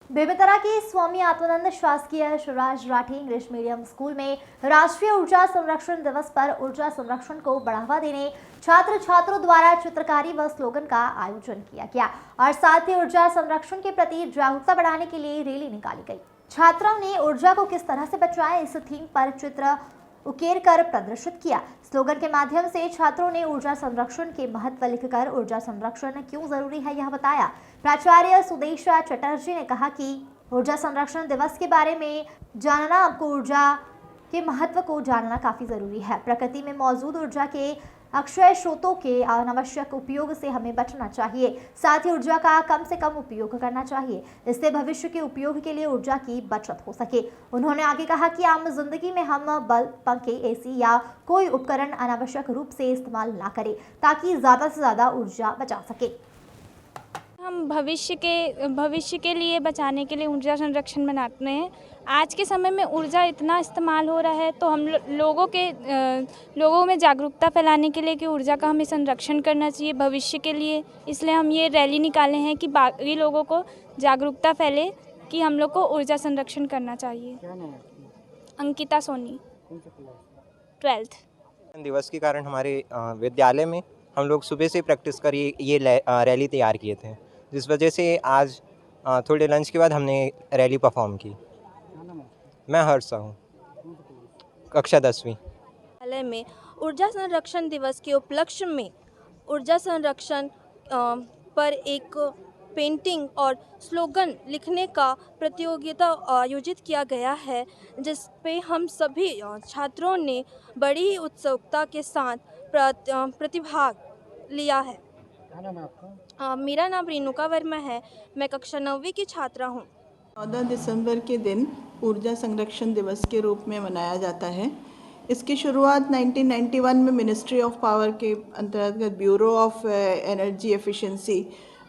बेमेतरा के स्वामी आत्मानंद शासकीय Shivraj Rathi English medium school में राष्ट्रीय ऊर्जा संरक्षण दिवस पर ऊर्जा संरक्षण को बढ़ावा देने छात्र छात्रों द्वारा चित्रकारी व स्लोगन का आयोजन किया गया और साथ ही ऊर्जा संरक्षण के प्रति जागरूकता बढ़ाने के लिए रैली निकाली गई। छात्रों ने ऊर्जा को किस तरह से बचाएं इस थीम पर चित्र उकेर कर प्रदर्शित किया। स्लोगन के माध्यम से छात्रों ने ऊर्जा संरक्षण के महत्व लिखकर ऊर्जा संरक्षण क्यों जरूरी है यह बताया। प्राचार्य सुदेशा चटर्जी ने कहा कि ऊर्जा संरक्षण दिवस के बारे में जानना आपको ऊर्जा के महत्व को जानना काफी जरूरी है। प्रकृति में मौजूद ऊर्जा के अक्षय स्रोतों के अनावश्यक उपयोग से हमें बचना चाहिए, साथ ही ऊर्जा का कम से कम उपयोग करना चाहिए, इससे भविष्य के उपयोग के लिए ऊर्जा की बचत हो सके। उन्होंने आगे कहा कि आम जिंदगी में हम बल्ब, पंखे, एसी या कोई उपकरण अनावश्यक रूप से इस्तेमाल ना करें ताकि ज़्यादा से ज़्यादा ऊर्जा बचा सके। हम भविष्य के लिए बचाने के लिए ऊर्जा संरक्षण बनाते हैं। आज के समय में ऊर्जा इतना इस्तेमाल हो रहा है तो हम लोगों में जागरूकता फैलाने के लिए कि ऊर्जा का हमें संरक्षण करना चाहिए भविष्य के लिए, इसलिए हम ये रैली निकाले हैं कि बाकी लोगों को जागरूकता फैले कि हम लोग को ऊर्जा संरक्षण करना चाहिए। क्या नाम है आपकी? अंकिता सोनी, कौन सा क्लास? 12th। दिवस के कारण हमारे विद्यालय में हम लोग सुबह से प्रैक्टिस कर ये रैली तैयार किए थे, जिस वजह से आज थोड़े लंच के बाद हमने रैली परफॉर्म की। क्या नाम है आपका? मैं हर्ष हूँ, कौन सा क्लास? कक्षा 10वीं। विद्यालय में ऊर्जा संरक्षण दिवस के उपलक्ष्य में ऊर्जा संरक्षण पर एक पेंटिंग और स्लोगन लिखने का प्रतियोगिता आयोजित किया गया है, जिस पे हम सभी छात्रों ने बड़ी ही उत्सुकता के साथ प्रतिभाग लिया है। क्या नाम है आपका? मेरा नाम रेणुका वर्मा है, मैं कक्षा 9वीं की छात्रा हूँ। 14 दिसंबर के दिन ऊर्जा संरक्षण दिवस के रूप में मनाया जाता है। इसकी शुरुआत 1991 में मिनिस्ट्री ऑफ पावर के अंतर्गत ब्यूरो ऑफ एनर्जी एफिशिएंसी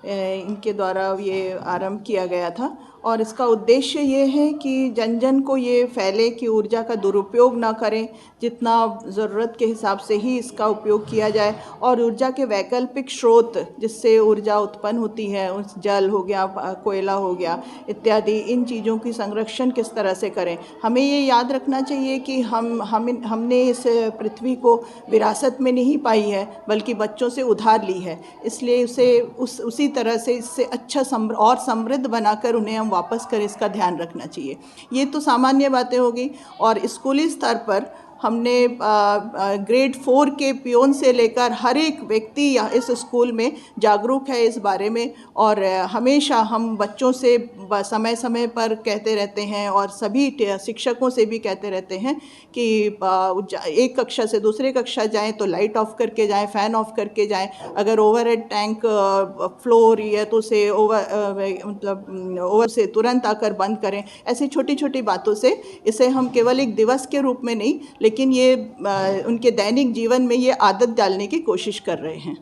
इनके द्वारा ये आरंभ किया गया था और इसका उद्देश्य ये है कि जन जन को ये फैले कि ऊर्जा का दुरुपयोग ना करें, जितना ज़रूरत के हिसाब से ही इसका उपयोग किया जाए और ऊर्जा के वैकल्पिक स्रोत जिससे ऊर्जा उत्पन्न होती है, उस जल हो गया, कोयला हो गया इत्यादि, इन चीज़ों की संरक्षण किस तरह से करें। हमें ये याद रखना चाहिए कि हमने इस पृथ्वी को विरासत में नहीं पाई है बल्कि बच्चों से उधार ली है, इसलिए उसे उसी तरह से इससे अच्छा और समृद्ध बनाकर उन्हें हम वापस करें, इसका ध्यान रखना चाहिए। ये तो सामान्य बातें होगी और स्कूली स्तर पर हमने ग्रेड 4 के पियोन से लेकर हर एक व्यक्ति इस स्कूल में जागरूक है इस बारे में और हमेशा हम बच्चों से समय समय पर कहते रहते हैं और सभी शिक्षकों से भी कहते रहते हैं कि एक कक्षा से दूसरे कक्षा जाएं तो लाइट ऑफ करके जाएं, फ़ैन ऑफ करके जाएं, अगर ओवरहेड टैंक फ्लोर या तो से ओवर से तुरंत आकर बंद करें। ऐसी छोटी छोटी बातों से इसे हम केवल एक दिवस के रूप में नहीं लेकिन ये उनके दैनिक जीवन में ये आदत डालने की कोशिश कर रहे हैं।